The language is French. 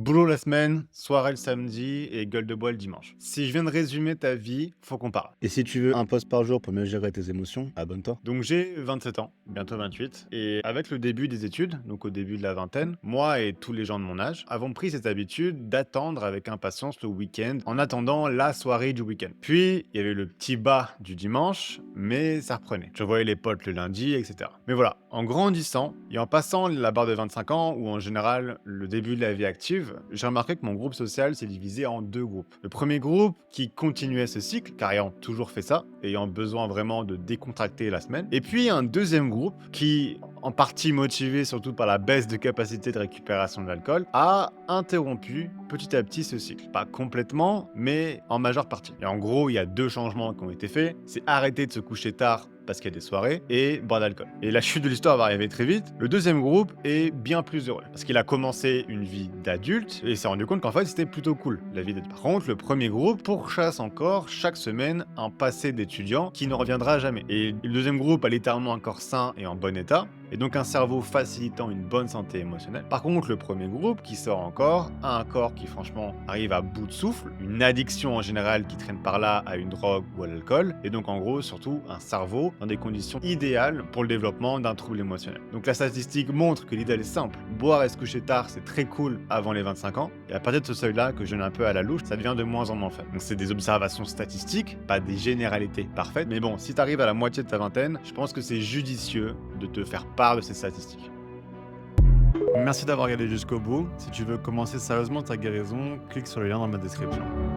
Boulot la semaine, soirée le samedi et gueule de bois le dimanche. Si je viens de résumer ta vie, faut qu'on parle. Et si tu veux un post par jour pour mieux gérer tes émotions, abonne-toi. Donc j'ai 27 ans, bientôt 28, et avec le début des études, donc au début de la vingtaine, moi et tous les gens de mon âge avons pris cette habitude d'attendre avec impatience le week-end en attendant la soirée du week-end. Puis il y avait le petit bas du dimanche, mais ça reprenait. Je voyais les potes le lundi, etc. Mais voilà, en grandissant et en passant la barre de 25 ans, ou en général le début de la vie active, j'ai remarqué que mon groupe social s'est divisé en deux groupes. Le premier groupe qui continuait ce cycle, car ayant toujours fait ça, ayant besoin vraiment de décontracter la semaine. Et puis un deuxième groupe qui, en partie motivé surtout par la baisse de capacité de récupération de l'alcool, a interrompu petit à petit ce cycle. Pas complètement, mais en majeure partie. Et en gros, il y a deux changements qui ont été faits. C'est arrêter de se coucher tard parce qu'il y a des soirées, et boire d'alcool. Et la chute de l'histoire va arriver très vite. Le deuxième groupe est bien plus heureux, parce qu'il a commencé une vie d'adulte, et s'est rendu compte qu'en fait, c'était plutôt cool, la vie d'adulte. Par contre, le premier groupe pourchasse encore, chaque semaine, un passé d'étudiant qui ne reviendra jamais. Et le deuxième groupe a littéralement un corps sain et en bon état, et donc un cerveau facilitant une bonne santé émotionnelle. Par contre, le premier groupe, qui sort encore, a un corps qui franchement arrive à bout de souffle, une addiction en général qui traîne par là à une drogue ou à l'alcool, et donc en gros, surtout un cerveau dans des conditions idéales pour le développement d'un trouble émotionnel. Donc la statistique montre que l'idéal est simple. Boire et se coucher tard, c'est très cool avant les 25 ans, et à partir de ce seuil-là, que je n'ai un peu à la louche, ça devient de moins en moins faible. Donc c'est des observations statistiques, pas des généralités parfaites, mais bon, si tu arrives à la moitié de ta vingtaine, je pense que c'est judicieux de te faire part de ces statistiques. Merci d'avoir regardé jusqu'au bout. Si tu veux commencer sérieusement ta guérison, clique sur le lien dans ma description.